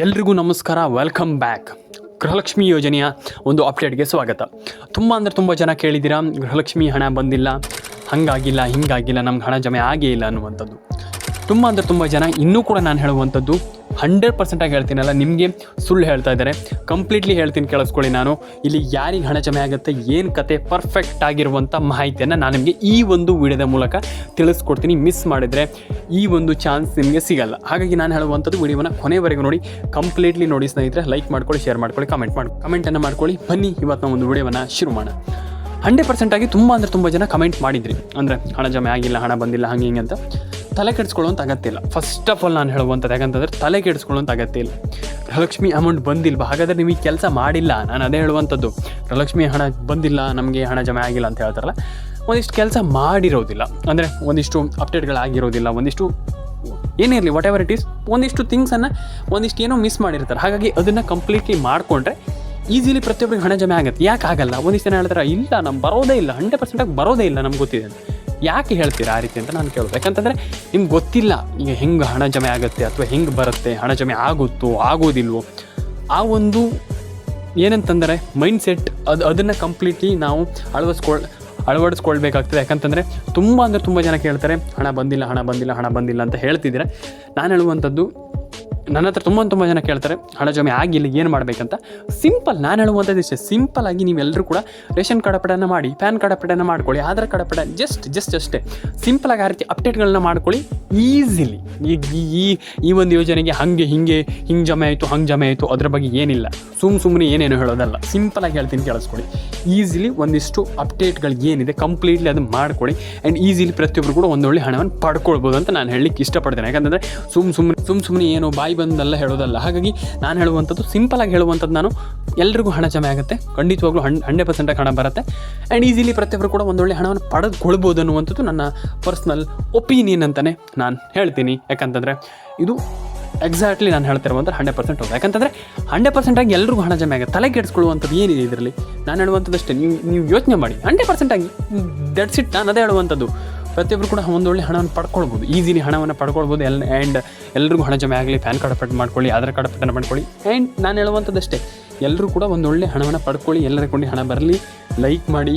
ಎಲ್ರಿಗೂ ನಮಸ್ಕಾರ, welcome back. Gruhalakshmi ಯೋಜನೆಯ ಒಂದು ಅಪ್ಡೇಟ್ಗೆ ಸ್ವಾಗತ. ತುಂಬ ಜನ ಕೇಳಿದ್ದೀರಾ, ಗೃಹಲಕ್ಷ್ಮಿ ಹಣ ಬಂದಿಲ್ಲ, ಹಾಗಾಗಿಲ್ಲ ಹಿಂಗಾಗಿಲ್ಲ, ನಮ್ಗೆ ಹಣ ಜಮೆ ಆಗೇ ಇಲ್ಲ ಅನ್ನುವಂಥದ್ದು. ತುಂಬ ಜನ ಇನ್ನೂ ಕೂಡ ನಾನು ಹೇಳುವಂಥದ್ದು 100% ಹೇಳ್ತೀನಲ್ಲ, ನಿಮಗೆ ಸುಳ್ಳು ಹೇಳ್ತಾ ಇದ್ದಾರೆ. ಕಂಪ್ಲೀಟ್ಲಿ ಹೇಳ್ತೀನಿ, ಕೇಳಿಸ್ಕೊಳ್ಳಿ. ನಾನು ಇಲ್ಲಿ ಯಾರಿಗೆ ಹಣ ಜಮೆ ಆಗುತ್ತೆ, ಏನು ಕತೆ, ಪರ್ಫೆಕ್ಟ್ ಆಗಿರುವಂಥ ಮಾಹಿತಿಯನ್ನು ನಾನು ನಿಮಗೆ ಈ ಒಂದು ವಿಡಿಯೋದ ಮೂಲಕ ತಿಳಿಸ್ಕೊಡ್ತೀನಿ. ಮಿಸ್ ಮಾಡಿದರೆ ಈ ಒಂದು ಚಾನ್ಸ್ ನಿಮಗೆ ಸಿಗಲ್ಲ. ಹಾಗಾಗಿ ನಾನು ಹೇಳುವಂಥದ್ದು ವಿಡಿಯೋನ ಕೊನೆವರೆಗೂ ನೋಡಿ, ಕಂಪ್ಲೀಟ್ಲಿ ನೋಡಿ ಸ್ನೇಹಿತರೆ. ಲೈಕ್ ಮಾಡ್ಕೊಳ್ಳಿ, ಶೇರ್ ಮಾಡ್ಕೊಳ್ಳಿ, ಕಮೆಂಟನ್ನು ಮಾಡ್ಕೊಳ್ಳಿ. ಬನ್ನಿ ಇವತ್ತು ನಾವು ಒಂದು ವಿಡಿಯೋವನ್ನು ಶುರು ಮಾಡೋಣ. 100% ಆಗಿ ತುಂಬ ಜನ ಕಮೆಂಟ್ ಮಾಡಿದ್ರಿ, ಅಂದರೆ ಹಣ ಜಮೆ ಆಗಿಲ್ಲ, ಹಣ ಬಂದಿಲ್ಲ, ಹಂಗೆ ಹಿಂಗೆ ಅಂತ. ತಲೆ ಕೆಡಿಸ್ಕೊಳ್ಳೋಂಥ ಅಗತ್ಯ ಇಲ್ಲ. ಫಸ್ಟ್ ಆಫ್ ಆಲ್ ನಾನು ಹೇಳುವಂಥದ್ದು ಯಾಕಂತಂದರೆ, ತಲೆ ಕೆಡಿಸ್ಕೊಳ್ಳೋಂಥ ಅಗತ್ಯ ಇಲ್ಲ. ಗೃಹಲಕ್ಷ್ಮಿ ಅಮೌಂಟ್ ಬಂದಿಲ್ವಾ, ಹಾಗಾದರೆ ನೀವು ಈ ಕೆಲಸ ಮಾಡಿಲ್ಲ. ನಾನು ಅದೇ ಹೇಳುವಂಥದ್ದು, ಗೃಹಲಕ್ಷ್ಮಿ ಹಣ ಬಂದಿಲ್ಲ, ನಮಗೆ ಹಣ ಜಮೆ ಆಗಿಲ್ಲ ಅಂತ ಹೇಳ್ತಾರಲ್ಲ, ಒಂದಿಷ್ಟು ಕೆಲಸ ಮಾಡಿರೋದಿಲ್ಲ, ಅಂದರೆ ಒಂದಿಷ್ಟು ಅಪ್ಡೇಟ್ಗಳಾಗಿರೋದಿಲ್ಲ, ಒಂದಿಷ್ಟು ಏನೇ ಇರಲಿ, ವಾಟ್ ಎವರ್ ಇಟ್ ಈಸ್, ಒಂದಿಷ್ಟು ಥಿಂಗ್ಸನ್ನು ಒಂದಿಷ್ಟು ಏನೋ ಮಿಸ್ ಮಾಡಿರ್ತಾರೆ. ಹಾಗಾಗಿ ಅದನ್ನು ಕಂಪ್ಲೀಟ್ಲಿ ಮಾಡಿಕೊಂಡ್ರೆ ಈಸಿಲಿ ಪ್ರತಿಯೊಬ್ಬರಿಗೆ ಹಣ ಜಮೆ ಆಗುತ್ತೆ. ಯಾಕೆ ಆಗಲ್ಲ? ಒಂದಿಷ್ಟು ಜನ ಹೇಳ್ತಾರೆ, ಇಲ್ಲ ನಮ್ಗೆ ಬರೋದೇ ಇಲ್ಲ, 100% ಬರೋದೇ ಇಲ್ಲ, ನಮ್ಗೆ ಗೊತ್ತಿದೆ. ಯಾಕೆ ಹೇಳ್ತೀರಾ ಆ ರೀತಿ ಅಂತ ನಾನು ಕೇಳೋದು. ಯಾಕಂತಂದರೆ ನಿಮ್ಗೆ ಗೊತ್ತಿಲ್ಲ ಈಗ ಹೆಂಗೆ ಹಣ ಜಮೆ ಆಗುತ್ತೆ, ಅಥವಾ ಹೆಂಗೆ ಬರುತ್ತೆ, ಹಣ ಜಮೆ ಆಗುತ್ತೋ ಆಗೋದಿಲ್ವೋ, ಆ ಒಂದು ಏನಂತಂದರೆ ಮೈಂಡ್ ಸೆಟ್ ಅದನ್ನು ಕಂಪ್ಲೀಟ್ಲಿ ನಾವು ಅಳವಡಿಸ್ಕೊಳ್ಬೇಕಾಗ್ತದೆ. ಯಾಕಂತಂದರೆ ತುಂಬ ಜನ ಕೇಳ್ತಾರೆ, ಹಣ ಬಂದಿಲ್ಲ ಅಂತ ಹೇಳ್ತಿದ್ದೀರ. ನಾನು ಹೇಳುವಂಥದ್ದು, ನನ್ನ ಹತ್ರ ತುಂಬ ಜನ ಕೇಳ್ತಾರೆ, ಹಣ ಜಮೆ ಆಗಿಲ್ಲ, ಏನು ಮಾಡಬೇಕಂತ. ಸಿಂಪಲ್, ನಾನು ಹೇಳುವಂಥದ್ದು ಇಷ್ಟೇ. ಸಿಂಪಲ್ಲಾಗಿ ನೀವೆಲ್ಲರೂ ಕೂಡ ರೇಷನ್ ಕಾರ್ಡ್ ಅಪ್ಡೇಟನ್ನು ಮಾಡಿ, ಪ್ಯಾನ್ ಕಾರ್ಡ್ ಅಪ್ಡೇಟನ್ನು ಮಾಡ್ಕೊಳ್ಳಿ, ಆಧಾರ್ ಕಾರ್ಡ್ ಅಪ್ಡೇಟ್ ಜಸ್ಟ್ ಅಷ್ಟೇ ಸಿಂಪಲಾಗಿ ಆ ರೀತಿ ಅಪ್ಡೇಟ್ಗಳನ್ನ ಮಾಡ್ಕೊಳ್ಳಿ ಈಸಿಲಿ. ಈಗ ಈ ಒಂದು ಯೋಜನೆಗೆ ಹಿಂಗೆ ಜಮೆ ಆಯಿತು ಅದ್ರ ಬಗ್ಗೆ ಏನಿಲ್ಲ. ಸುಮ್ಮನೆ ಏನೇನು ಹೇಳೋದಲ್ಲ, ಸಿಂಪಲಾಗಿ ಹೇಳ್ತೀನಿ, ಕೇಳಿಸ್ಕೊಳ್ಳಿ. ಈಸಿಲಿ ಒಂದಿಷ್ಟು ಅಪ್ಡೇಟ್ಗಳು ಏನಿದೆ ಕಂಪ್ಲೀಟ್ಲಿ ಅದನ್ನು ಮಾಡ್ಕೊಳ್ಳಿ. ಆ್ಯಂಡ್ ಈಸಿಲಿ ಪ್ರತಿಯೊಬ್ಬರು ಕೂಡ ಒಂದೊಳ್ಳೆ ಹಣವನ್ನು ಪಡ್ಕೊಳ್ಬೋದು ಅಂತ ನಾನು ಹೇಳಲಿಕ್ಕೆ ಇಷ್ಟಪಡ್ತೇನೆ. ಯಾಕಂತಂದರೆ ಸುಮ್ಮನೆ ಏನೋ ಬಾಯಿ ಬಂದಲ್ಲ ಹೇಳೋದಲ್ಲ. ಹಾಗಾಗಿ ನಾನು ಹೇಳುವಂಥದ್ದು ಸಿಂಪಲಾಗಿ ಹೇಳುವಂಥದ್ದು, ನಾನು ಎಲ್ರಿಗೂ ಹಣ ಜಮೆ ಆಗುತ್ತೆ, ಖಂಡಿತವಾಗ್ಲೂ 100% ಹಣ ಬರುತ್ತೆ. ಆ್ಯಂಡ್ ಈಸಿಲಿ ಪ್ರತಿಯೊಬ್ಬರು ಕೂಡ ಒಂದೊಳ್ಳೆ ಹಣವನ್ನು ಪಡೆದುಕೊಳ್ಬೋದು ಅನ್ನುವಂಥದ್ದು ನನ್ನ ಪರ್ಸ್ನಲ್ ಒಪಿನಿಯನ್ ಅಂತಲೇ ನಾನು ಹೇಳ್ತೀನಿ. ಯಾಕಂತಂದರೆ ಇದು ಎಕ್ಸಾಕ್ಟ್ಲಿ ನಾನು ಹೇಳ್ತಿರುವಂಥ 100% ಹೌದು. ಯಾಕಂತಂದರೆ 100% ಆಗಿ ಎಲ್ರಿಗೂ ಹಣ ಜಮೆ ಆಗುತ್ತೆ. ತಲೆ ಕೆಡಿಸ್ಕೊಳ್ಳುವಂಥದ್ದು ಏನಿದೆ ಇದರಲ್ಲಿ? ನಾನು ಹೇಳುವಂಥದ್ದು ಅಷ್ಟೇ, ನೀವು ಯೋಚನೆ ಮಾಡಿ. 100% ಆಗಿ ದಟ್ಸ್ ಇಟ್. ನಾನು ಅದೇ ಹೇಳುವಂಥದ್ದು, ಪ್ರತಿಯೊಬ್ಬರು ಕೂಡ ಒಂದೊಳ್ಳೆ ಹಣವನ್ನು ಪಡ್ಕೊಳ್ಬೋದು, ಈಸಿಲಿ ಹಣವನ್ನು ಪಡ್ಕೊಳ್ಬೋದು. ಆ್ಯಂಡ್ ಎಲ್ರಿಗೂ ಹಣ ಜಮೆ ಆಗಲಿ, ಪ್ಯಾನ್ ಕಾರ್ಡ್ ಅಪ್ಡೇಟ್ ಮಾಡ್ಕೊಳ್ಳಿ, ಆಧಾರ್ ಕಾರ್ಡ್ ಅಪ್ಡೇಟ್ ಮಾಡ್ಕೊಳ್ಳಿ. ಆ್ಯಂಡ್ ನಾನು ಹೇಳುವಂಥದ್ದು ಅಷ್ಟೇ, ಎಲ್ಲರೂ ಕೂಡ ಒಂದೊಳ್ಳೆ ಹಣವನ್ನು ಪಡ್ಕೊಳ್ಳಿ. ಎಲ್ಲರ ಕೊಂಡು ಹಣ ಬರಲಿ. ಲೈಕ್ ಮಾಡಿ,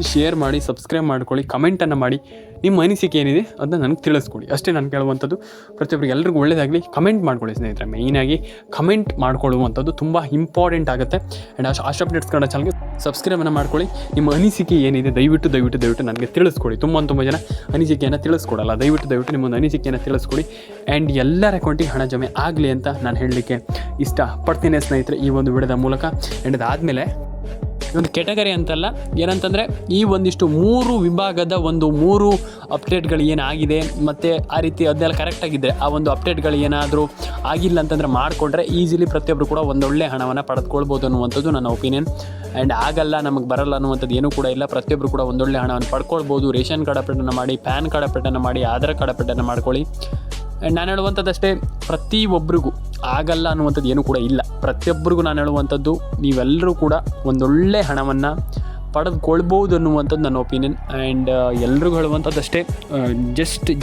ಶೇರ್ ಮಾಡಿ, ಸಬ್ಸ್ಕ್ರೈಬ್ ಮಾಡ್ಕೊಳ್ಳಿ, ಕಮೆಂಟನ್ನು ಮಾಡಿ. ನಿಮ್ಮ ಅನಿಸಿಕೆ ಏನಿದೆ ಅದನ್ನ ನನಗೆ ತಿಳಿಸ್ಕೊಡಿ. ಅಷ್ಟೇ ನಾನು ಕೇಳುವಂಥದ್ದು. ಪ್ರತಿಯೊಬ್ಬರಿಗೆ ಎಲ್ರಿಗೂ ಒಳ್ಳೆಯದಾಗಲಿ. ಕಮೆಂಟ್ ಮಾಡ್ಕೊಳ್ಳಿ ಸ್ನೇಹಿತರೆ. ಮೇಯ್ನಾಗಿ ಕಮೆಂಟ್ ಮಾಡ್ಕೊಳ್ಳುವಂಥದ್ದು ತುಂಬ ಇಂಪಾರ್ಟೆಂಟ್ ಆಗುತ್ತೆ. ಆ್ಯಂಡ್ ಆಶ್ ಅಪ್ಡೇಟ್ಸ್ ಕನ್ನಡ ಚಾನಲ್ಗೆ ಸಬ್ಸ್ಕ್ರೈಬನ್ನು ಮಾಡ್ಕೊಳ್ಳಿ. ನಿಮ್ಮ ಅನಿಸಿಕೆ ಏನಿದೆ ದಯವಿಟ್ಟು ನನಗೆ ತಿಳಿಸ್ಕೊಡಿ. ತುಂಬ ಜನ ಅನಿಸಿಕೆಯನ್ನು ತಿಳಿಸ್ಕೊಡಲ್ಲ. ದಯವಿಟ್ಟು ನಿಮ್ಮೊಂದು ಅನಿಸಿಕೆಯನ್ನು ತಿಳಿಸ್ಕೊಡಿ. ಆ್ಯಂಡ್ ಎಲ್ಲರ ಅಕೌಂಟಿಗೆ ಹಣ ಜಮೆ ಆಗಲಿ ಅಂತ ನಾನು ಹೇಳಲಿಕ್ಕೆ ಇಷ್ಟಪಡ್ತೀನಿ ಸ್ನೇಹಿತರೆ, ಈ ಒಂದು ವಿಡಿಯೋದ ಮೂಲಕ. ಆ್ಯಂಡ್ ಅದಾದಮೇಲೆ ಒಂದು ಕೆಟಗರಿ ಅಂತಲ್ಲ, ಏನಂತಂದರೆ ಈ ಒಂದಿಷ್ಟು 3 ವಿಭಾಗದ 3 ಅಪ್ಡೇಟ್ಗಳು ಏನಾಗಿದೆ, ಮತ್ತು ಆ ರೀತಿ ಅದನ್ನೆಲ್ಲ ಕರೆಕ್ಟಾಗಿದ್ದರೆ, ಆ ಒಂದು ಅಪ್ಡೇಟ್ಗಳು ಏನಾದರೂ ಆಗಿಲ್ಲ ಅಂತಂದರೆ ಮಾಡಿಕೊಂಡ್ರೆ ಈಸಿಲಿ ಪ್ರತಿಯೊಬ್ಬರು ಕೂಡ ಒಂದೊಳ್ಳೆ ಹಣವನ್ನು ಪಡೆದುಕೊಳ್ಬೋದು ಅನ್ನುವಂಥದ್ದು ನನ್ನ ಒಪಿನಿಯನ್. ಆ್ಯಂಡ್ ಆಗಲ್ಲ, ನಮಗೆ ಬರಲ್ಲ ಅನ್ನುವಂಥದ್ದು ಏನೂ ಕೂಡ ಇಲ್ಲ. ಪ್ರತಿಯೊಬ್ಬರು ಕೂಡ ಒಂದೊಳ್ಳೆ ಹಣವನ್ನು ಪಡ್ಕೊಳ್ಬೋದು. ರೇಷನ್ ಕಾರ್ಡ್ ಅಪ್ಡೇಟನ್ನು ಮಾಡಿ, ಪ್ಯಾನ್ ಕಾರ್ಡ್ ಅಪ್ಡೇಟನ್ನು ಮಾಡಿ, ಆಧಾರ್ ಕಾರ್ಡ್ ಅಪ್ಡೇಟನ್ನು ಮಾಡ್ಕೊಳ್ಳಿ. ಆ್ಯಂಡ್ ನಾನು ಹೇಳುವಂಥದ್ದಷ್ಟೇ, ಪ್ರತಿಯೊಬ್ಬರಿಗೂ ಆಗಲ್ಲ ಅನ್ನುವಂಥದ್ದು ಏನೂ ಕೂಡ ಇಲ್ಲ. ಪ್ರತಿಯೊಬ್ಬರಿಗೂ ನಾನು ಹೇಳುವಂಥದ್ದು, ನೀವೆಲ್ಲರೂ ಕೂಡ ಒಂದೊಳ್ಳೆ ಹಣವನ್ನು ಪಡೆದುಕೊಳ್ಬೋದು ಅನ್ನುವಂಥದ್ದು ನನ್ನ ಒಪಿನಿಯನ್. ಆ್ಯಂಡ್ ಎಲ್ರಿಗೂ ಹೇಳುವಂಥದ್ದಷ್ಟೇ,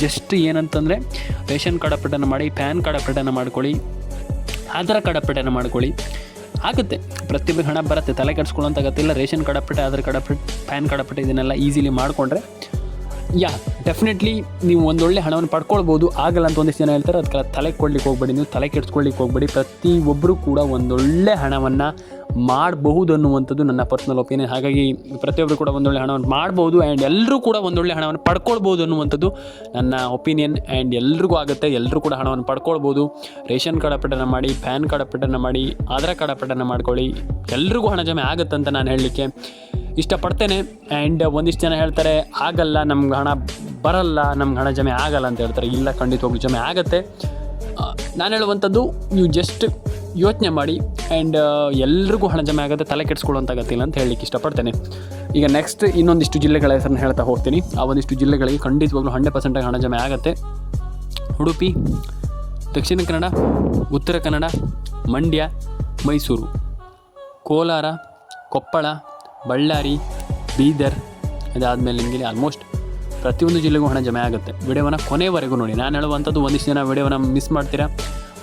ಜಸ್ಟ್ ಏನಂತಂದರೆ ರೇಷನ್ ಕಾರ್ಡ್ ಅಪ್ಡೇಟನ್ನು ಮಾಡಿ, ಪ್ಯಾನ್ ಕಾರ್ಡ್ ಅಪ್ಡೇಟನ್ನು ಮಾಡ್ಕೊಳ್ಳಿ, ಆಧಾರ್ ಕಾರ್ಡ್ ಅಪ್ಡೇಟನ್ನು ಮಾಡ್ಕೊಳ್ಳಿ. ಆಗುತ್ತೆ, ಪ್ರತಿಯೊಬ್ಬರಿಗೆ ಹಣ ಬರುತ್ತೆ, ತಲೆ ಕೆಡಿಸ್ಕೊಳ್ಳೋಂಥ ಅಗತ್ಯ. Ration card update, Aadhaar card update, PAN card update ಇದನ್ನೆಲ್ಲ ಈಸಿಲಿ ಮಾಡಿಕೊಂಡ್ರೆ ಡೆಫಿನೆಟ್ಲಿ ನೀವು ಒಂದೊಳ್ಳೆ ಹಣವನ್ನು ಪಡ್ಕೊಳ್ಬೋದು. ಆಗಲ್ಲ ಅಂತ ಒಂದಿಷ್ಟು ಜನ ಹೇಳ್ತಾರೆ, ಅದಕ್ಕೆ ತಲೆ ಕೊಡ್ಲಿಕ್ಕೆ ಹೋಗ್ಬೇಡಿ, ನೀವು ತಲೆ ಕೆಡಿಸ್ಕೊಳ್ಳಿಕ್ಕೆ ಹೋಗ್ಬೇಡಿ. ಪ್ರತಿಯೊಬ್ಬರು ಕೂಡ ಒಂದೊಳ್ಳೆ ಹಣವನ್ನು ಮಾಡಬಹುದು ಅನ್ನುವಂಥದ್ದು ನನ್ನ ಪರ್ಸ್ನಲ್ ಒಪಿನಿಯನ್. ಹಾಗಾಗಿ ಪ್ರತಿಯೊಬ್ಬರು ಕೂಡ ಒಂದೊಳ್ಳೆ ಹಣವನ್ನು ಮಾಡ್ಬೋದು. ಆ್ಯಂಡ್ ಎಲ್ಲರೂ ಕೂಡ ಒಂದೊಳ್ಳೆ ಹಣವನ್ನು ಪಡ್ಕೊಳ್ಬೋದು ಅನ್ನುವಂಥದ್ದು ನನ್ನ ಒಪಿನಿಯನ್. ಆ್ಯಂಡ್ ಎಲ್ರಿಗೂ ಆಗುತ್ತೆ, ಎಲ್ಲರೂ ಕೂಡ ಹಣವನ್ನು ಪಡ್ಕೊಳ್ಬೋದು. ರೇಷನ್ ಕಾರ್ಡ್ ಅಪ್ಡೇಟನ್ನು ಮಾಡಿ, ಪ್ಯಾನ್ ಕಾರ್ಡ್ ಅಪ್ಡೇಟನ್ನು ಮಾಡಿ, ಆಧಾರ್ ಕಾರ್ಡ್ ಅಪ್ಡೇಟನ್ನು ಮಾಡ್ಕೊಳ್ಳಿ. ಎಲ್ರಿಗೂ ಹಣ ಜಮೆ ಆಗುತ್ತಂತ ನಾನು ಹೇಳಲಿಕ್ಕೆ ಇಷ್ಟಪಡ್ತೇನೆ. ಆ್ಯಂಡ್ ಒಂದಿಷ್ಟು ಜನ ಹೇಳ್ತಾರೆ, ಆಗಲ್ಲ, ನಮ್ಗೆ ಹಣ ಬರಲ್ಲ, ನಮ್ಗೆ ಹಣ ಜಮೆ ಆಗಲ್ಲ ಅಂತ ಹೇಳ್ತಾರೆ. ಇಲ್ಲ, ಖಂಡಿತವಾಗ್ಲೂ ಜಮೆ ಆಗುತ್ತೆ. ನಾನು ಹೇಳುವಂಥದ್ದು, ನೀವು ಜಸ್ಟ್ ಯೋಚನೆ ಮಾಡಿ. ಆ್ಯಂಡ್ ಎಲ್ರಿಗೂ ಹಣ ಜಮೆ ಆಗುತ್ತೆ, ತಲೆ ಕೆಡಿಸ್ಕೊಳ್ಳೋಂಥ ಅಗತ್ಯ ಅಂತ ಹೇಳಲಿಕ್ಕೆ ಇಷ್ಟಪಡ್ತೇನೆ. ಈಗ ನೆಕ್ಸ್ಟ್ ಇನ್ನೊಂದಿಷ್ಟು ಜಿಲ್ಲೆಗಳ ಹೆಸರನ್ನು ಹೇಳ್ತಾ ಹೋಗ್ತೀನಿ. ಆ ಒಂದಿಷ್ಟು ಜಿಲ್ಲೆಗಳಿಗೆ ಖಂಡಿತವಾಗ್ಲೂ 100% ಹಣ ಜಮೆ ಆಗುತ್ತೆ. ಉಡುಪಿ, ದಕ್ಷಿಣ ಕನ್ನಡ, ಉತ್ತರ ಕನ್ನಡ, ಮಂಡ್ಯ, ಮೈಸೂರು, ಕೋಲಾರ, ಕೊಪ್ಪಳ, ಬಳ್ಳಾರಿ, ಬೀದರ್. ಇದಾದಮೇಲೆ ನಿಮಗೆ ಆಲ್ಮೋಸ್ಟ್ ಪ್ರತಿಯೊಂದು ಜಿಲ್ಲೆಗೂ ಹಣ ಜಮೆ ಆಗುತ್ತೆ. ವಿಡಿಯೋವನ್ನು ಕೊನೆವರೆಗೂ ನೋಡಿ. ನಾನು ಹೇಳುವಂಥದ್ದು, ಒಂದಿಷ್ಟು ಜನ ವಿಡಿಯೋವನ್ನು ಮಿಸ್ ಮಾಡ್ತೀರಾ.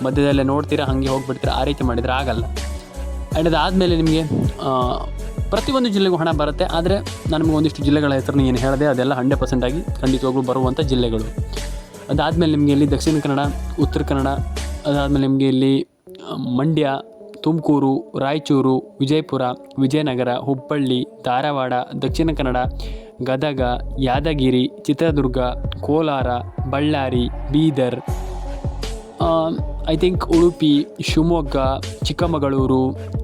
ಮಧ್ಯದಲ್ಲೇ ನೋಡ್ತೀರಾ ಹಾಗೆ ಹೋಗಿಬಿಡ್ತೀರಾ, ಆ ರೀತಿ ಮಾಡಿದರೆ ಆಗಲ್ಲ. ಆ್ಯಂಡ್ ಅದಾದಮೇಲೆ ನಿಮಗೆ ಪ್ರತಿಯೊಂದು ಜಿಲ್ಲೆಗೂ ಹಣ ಬರುತ್ತೆ. ಆದರೆ ನಾನು ನಿಮಗೆ ಒಂದಿಷ್ಟು ಜಿಲ್ಲೆಗಳ ಹೆಸರನ್ನ ಏನು ಹೇಳಿದೆ ಅದೆಲ್ಲ 100% ಆಗಿ ಖಂಡಿತವಾಗ್ಲೂ ಬರುವಂಥ ಜಿಲ್ಲೆಗಳು. ಅದಾದಮೇಲೆ ನಿಮಗೆ ಇಲ್ಲಿ ದಕ್ಷಿಣ ಕನ್ನಡ, ಉತ್ತರ ಕನ್ನಡ, ಅದಾದಮೇಲೆ ನಿಮಗೆ ಇಲ್ಲಿ ಮಂಡ್ಯ, ತುಮಕೂರು, ರಾಯಚೂರು, ವಿಜಯಪುರ, ವಿಜಯನಗರ, ಹುಬ್ಬಳ್ಳಿ, ಧಾರವಾಡ, ದಕ್ಷಿಣ ಕನ್ನಡ, ಗದಗ, ಯಾದಗಿರಿ, ಚಿತ್ರದುರ್ಗ, ಕೋಲಾರ, ಬಳ್ಳಾರಿ, ಬೀದರ್, ಐ ಥಿಂಕ್ ಉಡುಪಿ, ಶಿವಮೊಗ್ಗ, ಚಿಕ್ಕಮಗಳೂರು,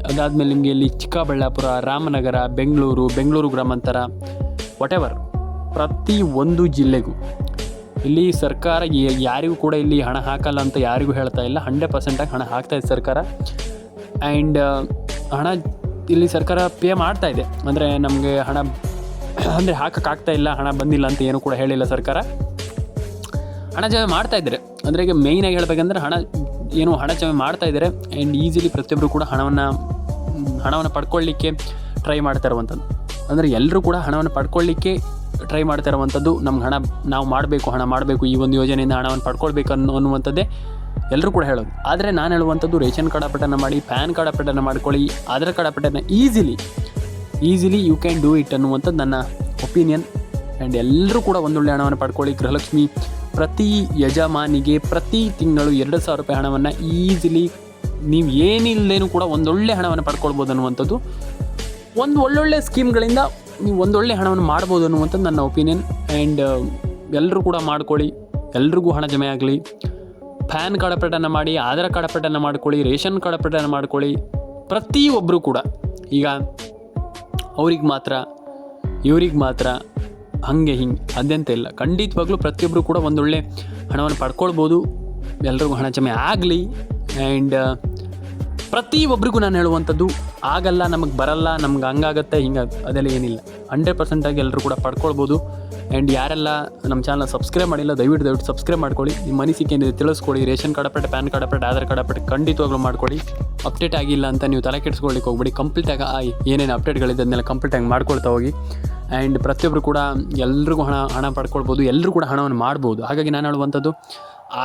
ಅದಾದಮೇಲೆ ನಿಮಗೆ ಇಲ್ಲಿ ಚಿಕ್ಕಬಳ್ಳಾಪುರ, ರಾಮನಗರ, ಬೆಂಗಳೂರು ಗ್ರಾಮಾಂತರ, ವಾಟೆವರ್ ಪ್ರತಿ ಒಂದು ಜಿಲ್ಲೆಗೂ ಇಲ್ಲಿ ಸರ್ಕಾರ ಯಾರಿಗೂ ಕೂಡ ಇಲ್ಲಿ ಹಣ ಹಾಕಲ್ಲ ಅಂತ ಯಾರಿಗೂ ಹೇಳ್ತಾ ಇಲ್ಲ. 100% ಆಗಿ ಹಣ ಹಾಕ್ತಾಯಿದೆ ಸರ್ಕಾರ. ಆ್ಯಂಡ್ ಹಣ ಇಲ್ಲಿ ಸರ್ಕಾರ ಪೇ ಮಾಡ್ತಾ ಇದೆ. ಅಂದರೆ ನಮಗೆ ಹಣ ಅಂದರೆ ಹಾಕೋಕ್ಕಾಗ್ತಾ ಇಲ್ಲ, ಹಣ ಬಂದಿಲ್ಲ ಅಂತ ಏನೂ ಕೂಡ ಹೇಳಿಲ್ಲ ಸರ್ಕಾರ. ಹಣ ಜಮೆ ಮಾಡ್ತಾ ಇದ್ದಾರೆ. ಅಂದರೆ ಈಗ ಮೇಯ್ನಾಗಿ ಹೇಳ್ಬೇಕಂದ್ರೆ ಹಣ ಜಮೆ ಮಾಡ್ತಾ ಇದ್ದಾರೆ. ಆ್ಯಂಡ್ ಈಸಿಲಿ ಪ್ರತಿಯೊಬ್ಬರು ಕೂಡ ಹಣವನ್ನು ಪಡ್ಕೊಳ್ಳಿಕ್ಕೆ ಟ್ರೈ ಮಾಡ್ತಾ ಇರುವಂಥದ್ದು. ಅಂದರೆ ಎಲ್ಲರೂ ಕೂಡ ಹಣವನ್ನು ಪಡ್ಕೊಳ್ಳಿಕ್ಕೆ ಟ್ರೈ ಮಾಡ್ತಾ ಇರುವಂಥದ್ದು. ನಮ್ಗೆ ನಾವು ಹಣ ಮಾಡಬೇಕು, ಈ ಒಂದು ಯೋಜನೆಯಿಂದ ಹಣವನ್ನು ಪಡ್ಕೊಳ್ಬೇಕು ಅನ್ನುವಂಥದ್ದೇ ಎಲ್ಲರೂ ಕೂಡ ಹೇಳೋದು. ಆದರೆ ನಾನು ಹೇಳುವಂಥದ್ದು ರೇಷನ್ ಕಾರ್ಡ್ ಅಪ್ಡೇಟನ್ನು ಮಾಡಿ, ಪ್ಯಾನ್ ಕಾರ್ಡ್ ಅಪ್ಡೇಟನ್ನು ಮಾಡ್ಕೊಳ್ಳಿ, ಆಧಾರ್ ಕಾರ್ಡ್ ಅಪ್ಡೇಟನ್ನು easily you can do it ಅನ್ನುವಂಥದ್ದು ನನ್ನ ಒಪಿನಿಯನ್. ಆ್ಯಂಡ್ ಎಲ್ಲರೂ ಕೂಡ ಒಂದೊಳ್ಳೆ ಹಣವನ್ನು ಪಡ್ಕೊಳ್ಳಿ. ಗೃಹಲಕ್ಷ್ಮಿ ಪ್ರತಿ ಯಜಮಾನಿಗೆ ಪ್ರತಿ ತಿಂಗಳು 2,000 ರೂಪಾಯಿ ಹಣವನ್ನು ಈಸಿಲಿ ನೀವು ಏನಿಲ್ಲದೇನೂ ಕೂಡ ಒಂದೊಳ್ಳೆ ಹಣವನ್ನು ಪಡ್ಕೊಳ್ಬೋದು ಅನ್ನುವಂಥದ್ದು. ಒಂದು ಒಳ್ಳೊಳ್ಳೆ ಸ್ಕೀಮ್ಗಳಿಂದ ನೀವು ಒಂದೊಳ್ಳೆ ಹಣವನ್ನು ಮಾಡ್ಬೋದು ಅನ್ನುವಂಥದ್ದು ನನ್ನ ಒಪಿನಿಯನ್. ಆ್ಯಂಡ್ ಎಲ್ಲರೂ ಕೂಡ ಮಾಡ್ಕೊಳ್ಳಿ, ಎಲ್ರಿಗೂ ಹಣ ಜಮೆ ಆಗಲಿ. ಪ್ಯಾನ್ ಕಾರ್ಡ್ ಅಪ್ಡೇಟನ್ನು ಮಾಡಿ, ಆಧಾರ್ ಕಾರ್ಡ್ ಅಪ್ಡೇಟನ್ನು ಮಾಡ್ಕೊಳ್ಳಿ, ರೇಷನ್ ಕಾರ್ಡ್ ಅಪ್ಡೇಟನ್ನು ಮಾಡ್ಕೊಳ್ಳಿ. ಪ್ರತಿಯೊಬ್ಬರು ಕೂಡ ಈಗ ಅವ್ರಿಗೆ ಮಾತ್ರ ಇವ್ರಿಗೆ ಮಾತ್ರ ಹಾಗೆ ಹಿಂಗೆ ಅದಂತ ಇಲ್ಲ. ಖಂಡಿತವಾಗ್ಲೂ ಪ್ರತಿಯೊಬ್ಬರು ಕೂಡ ಒಂದೊಳ್ಳೆ ಹಣವನ್ನು ಪಡ್ಕೊಳ್ಬೋದು. ಎಲ್ರಿಗೂ ಹಣ ಜಮೆ ಆಗಲಿ. ಆ್ಯಂಡ್ ಪ್ರತಿಯೊಬ್ಬರಿಗೂ ನಾನು ಹೇಳುವಂಥದ್ದು ಆಗಲ್ಲ, ನಮಗೆ ಬರಲ್ಲ, ನಮ್ಗೆ ಹಂಗಾಗತ್ತೆ ಅದೆಲ್ಲ ಏನಿಲ್ಲ. 100% ಆಗಿ ಎಲ್ಲರೂ ಕೂಡ ಪಡ್ಕೊಳ್ಬೋದು. ಆ್ಯಂಡ್ ಯಾರೆಲ್ಲ ನಮ್ಮ ಚಾನಲ್ ಸಬ್ಸ್ಕ್ರೈಬ್ ಮಾಡಿಲ್ಲ ದಯವಿಟ್ಟು ಸಬ್ಸ್ಕ್ರೈಬ್ ಮಾಡ್ಕೊಳ್ಳಿ. ನಿಮ್ಮ ಅನಿಸಿಕೆ ಏನಿದೆ ತಿಳಿಸ್ಕೊಳ್ಳಿ. Ration card update, PAN card update, Aadhaar card update ಖಂಡಿತವಾಗ್ಲೂ ಮಾಡ್ಕೊಳ್ಳಿ. ಅಪ್ಡೇಟ್ ಆಗಿಲ್ಲ ಅಂತ ನೀವು ತಲೆ ಕೆಡಿಸ್ಕೊಳ್ಳಿಕ್ಕೆ ಹೋಗ್ಬೇಡಿ. ಕಂಪ್ಲೀಟಾಗಿ ಏನೇನು ಅಪ್ಡೇಟ್ಗಳಿದೆ ಅದನ್ನೆಲ್ಲ ಕಂಪ್ಲೀಟಾಗಿ ಮಾಡ್ಕೊಳ್ತಾ ಹೋಗಿ. ಆ್ಯಂಡ್ ಪ್ರತಿಯೊಬ್ಬರು ಕೂಡ ಎಲ್ರಿಗೂ ಹಣ ಪಡ್ಕೊಳ್ಬೋದು, ಎಲ್ಲರೂ ಕೂಡ ಹಣವನ್ನು ಮಾಡ್ಬೋದು. ಹಾಗಾಗಿ ನಾನು ಹೇಳುವಂಥದ್ದು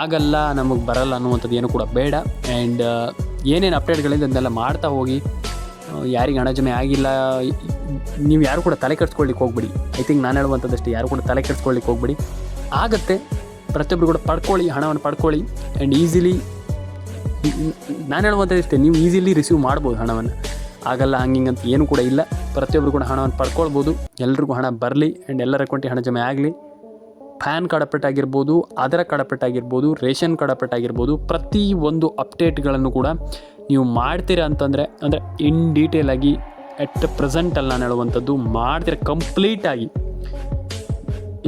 ಆಗಲ್ಲ, ನಮಗೆ ಬರಲ್ಲ ಅನ್ನುವಂಥದ್ದು ಏನು ಕೂಡ ಬೇಡ. ಆ್ಯಂಡ್ ಏನೇನು ಅಪ್ಡೇಟ್ಗಳಿದೆ ಅದನ್ನೆಲ್ಲ ಮಾಡ್ತಾ ಹೋಗಿ. ಯಾರಿಗೆ ಹಣ ಜಮೆ ಆಗಿಲ್ಲ ನೀವು ಯಾರು ಕೂಡ ತಲೆ ಕೆಡಿಸ್ಕೊಳ್ಳಿಕ್ಕೆ ಹೋಗ್ಬಿಡಿ. ಐ ಥಿಂಕ್ ನಾನು ಹೇಳುವಂಥದ್ದಷ್ಟೇ, ಯಾರು ಕೂಡ ತಲೆ ಕೆಡಿಸ್ಕೊಳ್ಳಿಕ್ಕೆ ಹೋಗ್ಬಿಡಿ. ಆಗುತ್ತೆ, ಪ್ರತಿಯೊಬ್ಬರು ಕೂಡ ಪಡ್ಕೊಳ್ಳಿ, ಹಣವನ್ನು ಪಡ್ಕೊಳ್ಳಿ. ಆ್ಯಂಡ್ ಈಸಿಲಿ ನಾನು ಹೇಳುವಂಥದ್ದಷ್ಟೇ, ನೀವು ಈಸಿಲಿ ರಿಸೀವ್ ಮಾಡ್ಬೋದು ಹಣವನ್ನು. ಆಗಲ್ಲ ಹಂಗಿಂಗಂತ ಏನು ಕೂಡ ಇಲ್ಲ. ಪ್ರತಿಯೊಬ್ಬರು ಕೂಡ ಹಣವನ್ನು ಪಡ್ಕೊಳ್ಬೋದು. ಎಲ್ರಿಗೂ ಹಣ ಬರಲಿ. ಆ್ಯಂಡ್ ಎಲ್ಲರ ಅಕೌಂಟಿಗೆ ಹಣ ಜಮೆ ಆಗಲಿ. ಪ್ಯಾನ್ ಕಾರ್ಡ್ ಅಪ್ಡೇಟ್ ಆಗಿರ್ಬೋದು, ಆಧಾರ್ ಕಾರ್ಡ್ ಅಪ್ಡೇಟ್ ಆಗಿರ್ಬೋದು, ರೇಷನ್ ಕಾರ್ಡ್ ಅಪ್ಡೇಟ್ ಆಗಿರ್ಬೋದು, ಪ್ರತಿ ಒಂದು ಅಪ್ಡೇಟ್ಗಳನ್ನು ಕೂಡ ನೀವು ಮಾಡ್ತೀರಾ ಅಂತಂದರೆ ಅಂದರೆ ಇನ್ ಡೀಟೇಲ್ ಆಗಿ ಎಟ್ ಪ್ರೆಸೆಂಟಲ್ಲಿ ನಾನು ಹೇಳುವಂಥದ್ದು ಮಾಡ್ತೀರ ಕಂಪ್ಲೀಟಾಗಿ.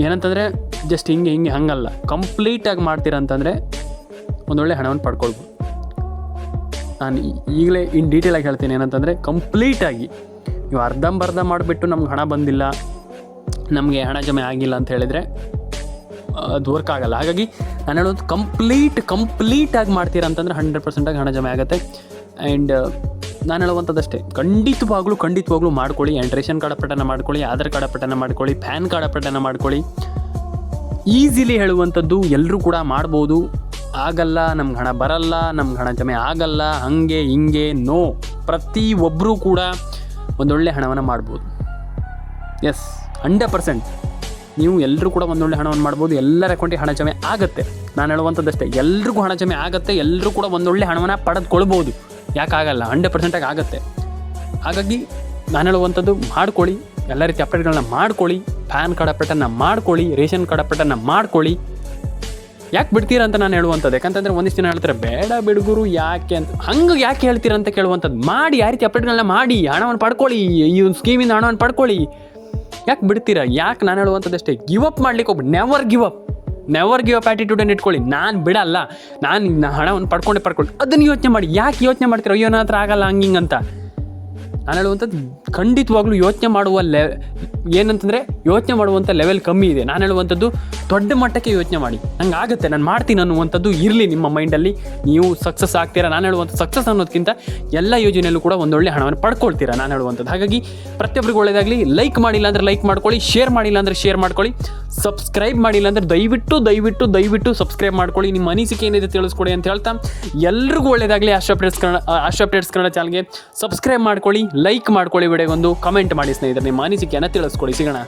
ಏನಂತಂದರೆ ಜಸ್ಟ್ ಹಿಂಗೆ ಹಂಗಲ್ಲ, ಕಂಪ್ಲೀಟಾಗಿ ಮಾಡ್ತೀರಾ ಅಂತಂದರೆ ಒಂದೊಳ್ಳೆ ಹಣವನ್ನು ಪಡ್ಕೊಳ್ಬೋದು. ನಾನು ಈಗಲೇ ಇನ್ ಡೀಟೇಲಾಗಿ ಹೇಳ್ತೀನಿ. ಏನಂತಂದರೆ ಕಂಪ್ಲೀಟಾಗಿ ನೀವು ಅರ್ಧಂಬರ್ಧ ಮಾಡಿಬಿಟ್ಟು ನಮ್ಗೆ ಹಣ ಬಂದಿಲ್ಲ, ನಮಗೆ ಹಣ ಜಮೆ ಆಗಿಲ್ಲ ಅಂತ ಹೇಳಿದರೆ ಅದು ವರ್ಕ್ ಆಗಲ್ಲ. ಹಾಗಾಗಿ ನಾನು ಹೇಳೋದು ಕಂಪ್ಲೀಟಾಗಿ ಮಾಡ್ತೀರಾ ಅಂತಂದರೆ 100% ಆಗಿ ಹಣ ಜಮೆ ಆಗುತ್ತೆ. ಆ್ಯಂಡ್ ನಾನು ಹೇಳುವಂಥದ್ದಷ್ಟೇ, ಖಂಡಿತವಾಗ್ಲೂ ಮಾಡ್ಕೊಳ್ಳಿ. ಆ್ಯಂಡ್ ರೇಷನ್ ಕಾರ್ಡ್ ಅಪ್ಡೇಟನ್ನು ಮಾಡ್ಕೊಳ್ಳಿ, ಆಧಾರ್ ಕಾರ್ಡ್ ಅಪ್ಡೇಟನ್ನು ಮಾಡ್ಕೊಳ್ಳಿ, ಪ್ಯಾನ್ ಕಾರ್ಡ್ ಅಪ್ಡೇಟನ್ನು ಮಾಡ್ಕೊಳ್ಳಿ. ಈಸಿಲಿ ಹೇಳುವಂಥದ್ದು ಎಲ್ಲರೂ ಕೂಡ ಮಾಡ್ಬೋದು. ಆಗಲ್ಲ, ನಮ್ಗೆ ಹಣ ಬರಲ್ಲ, ನಮ್ಗೆ ಹಣ ಜಮೆ ಆಗಲ್ಲ, ಹಿಂಗೆ ನೋ. ಪ್ರತಿಯೊಬ್ಬರೂ ಕೂಡ ಒಂದೊಳ್ಳೆ ಹಣವನ್ನು ಮಾಡ್ಬೋದು. ಎಸ್, 100% ನೀವು ಎಲ್ಲರೂ ಕೂಡ ಒಂದೊಳ್ಳೆ ಹಣವನ್ನು ಮಾಡ್ಬೋದು. ಎಲ್ಲರ ಅಕೌಂಟಿಗೆ ಹಣ ಜಮೆ ಆಗುತ್ತೆ. ನಾನು ಹೇಳುವಂಥದ್ದಷ್ಟೇ, ಎಲ್ರಿಗೂ ಹಣ ಜಮೆ ಆಗುತ್ತೆ. ಎಲ್ಲರೂ ಕೂಡ ಒಂದೊಳ್ಳೆ ಹಣವನ್ನು ಪಡೆದುಕೊಳ್ಬೋದು. ಯಾಕಾಗಲ್ಲ, 100% ಆಗುತ್ತೆ. ಹಾಗಾಗಿ ನಾನು ಹೇಳುವಂಥದ್ದು ಮಾಡ್ಕೊಳ್ಳಿ, ಎಲ್ಲ ರೀತಿ ಅಪ್ಡೇಟ್ಗಳನ್ನ ಮಾಡ್ಕೊಳ್ಳಿ. ಪ್ಯಾನ್ ಕಾರ್ಡ್ ಅಪ್ಡೇಟನ್ನು ಮಾಡ್ಕೊಳ್ಳಿ, ರೇಷನ್ ಕಾರ್ಡ್ ಅಪ್ಡೇಟನ್ನು ಮಾಡ್ಕೊಳ್ಳಿ. ಯಾಕೆ ಬಿಡ್ತೀರಾ ಅಂತ ನಾನು ಹೇಳುವಂಥದ್ದು. ಯಾಕಂತಂದರೆ ಒಂದಿಷ್ಟು ಜನ ಹೇಳ್ತಾರೆ ಬೇಡ ಬಿಡುಗರು ಯಾಕೆ ಅಂತ. ಯಾಕೆ ಹೇಳ್ತೀರಾ ಅಂತ ಕೇಳುವಂಥದ್ದು. ಮಾಡಿ, ಯಾವ ರೀತಿ ಅಪ್ಡೇಟ್ಗಳನ್ನ ಮಾಡಿ, ಹಣವನ್ನು ಪಡ್ಕೊಳ್ಳಿ, ಈ ಒಂದು ಸ್ಕೀಮಿಂದ ಹಣವನ್ನು ಪಡ್ಕೊಳ್ಳಿ. ಯಾಕೆ ಬಿಡ್ತೀರಾ? ಯಾಕೆ ನಾನು ಹೇಳುವಂಥದ್ದಷ್ಟೇ, ಗಿವ್ ಅಪ್ ಮಾಡ್ಲಿಕ್ಕೆ ಹೋಗ್ಬಿಡಿ. ನೆವರ್ ಗಿವ್ ಅಪ್ ಆ್ಯಟಿಟ್ಯೂಡನ್ನು ಇಟ್ಕೊಳ್ಳಿ. ನಾನು ಬಿಡಲ್ಲ, ನಾನು ಹಣವನ್ನು ಪಡ್ಕೊಳ್ಳಿ ಅದನ್ನು ಯೋಚನೆ ಮಾಡಿ. ಯಾಕೆ ಯೋಚನೆ ಮಾಡ್ತೀರಾ? ಅಯ್ಯೋ ನನ್ನ ಹತ್ರ ಆಗಲ್ಲ ಹಂಗಿಂಗಂತ. ನಾನು ಹೇಳುವಂಥದ್ದು ಖಂಡಿತವಾಗ್ಲೂ ಯೋಚನೆ ಮಾಡುವ ಏನಂತಂದರೆ ಯೋಚನೆ ಮಾಡುವಂಥ ಲೆವೆಲ್ ಕಮ್ಮಿ ಇದೆ. ನಾನು ಹೇಳುವಂಥದ್ದು ದೊಡ್ಡ ಮಟ್ಟಕ್ಕೆ ಯೋಚನೆ ಮಾಡಿ, ನಂಗೆ ಆಗುತ್ತೆ, ನಾನು ಮಾಡ್ತೀನಿ ಅನ್ನುವಂಥದ್ದು ಇರಲಿ ನಿಮ್ಮ ಮೈಂಡಲ್ಲಿ. ನೀವು ಸಕ್ಸಸ್ ಆಗ್ತೀರಾ. ನಾನು ಹೇಳುವಂಥ ಸಕ್ಸಸ್ ಅನ್ನೋದಕ್ಕಿಂತ ಎಲ್ಲ ಯೋಜನೆಯಲ್ಲೂ ಕೂಡ ಒಂದೊಳ್ಳೆ ಹಣವನ್ನು ಪಡ್ಕೊಳ್ತೀರಾ ನಾನು ಹೇಳುವಂಥದ್ದು. ಹಾಗಾಗಿ ಪ್ರತಿಯೊಬ್ಬರಿಗೂ ಒಳ್ಳೆಯದಾಗಲಿ. ಲೈಕ್ ಮಾಡಿಲ್ಲ ಅಂದರೆ ಲೈಕ್ ಮಾಡ್ಕೊಳ್ಳಿ, ಶೇರ್ ಮಾಡಿಲ್ಲ ಅಂದರೆ ಶೇರ್ ಮಾಡ್ಕೊಳ್ಳಿ, ಸಬ್ಸ್ಕ್ರೈಬ್ ಮಾಡಿಲ್ಲ ಅಂದರೆ ದಯವಿಟ್ಟು ಸಬ್ಸ್ಕ್ರೈಬ್ ಮಾಡ್ಕೊಳ್ಳಿ. ನಿಮ್ಮ ಅನಿಸಿಕೆ ಏನಿದೆ ತಿಳಿಸ್ಕೊಡಿ ಅಂತ ಹೇಳ್ತಾ ಎಲ್ರಿಗೂ ಒಳ್ಳೆಯದಾಗಲಿ. ಆಸ್ಟ್ರೋ ಅಪ್ಡೇಟ್ಸ್ ಕನ್ನಡ ಚಾನಲ್ಗೆ ಸಬ್ಸ್ಕ್ರೈಬ್ ಮಾಡ್ಕೊಳ್ಳಿ, ಲೈಕ್ ಮಾಡ್ಕೊಳ್ಳಿ, ವಿಡಿಯೋಗೊಂದು ಕಮೆಂಟ್ ಮಾಡಿ ಸ್ನೇಹಿತರೆ, ನಿಮ್ಮ ಅನಿಸಿಕೆಯನ್ನು ತಿಳಿಸ್ಕೊಡಿ. ಸಿಗೋಣ.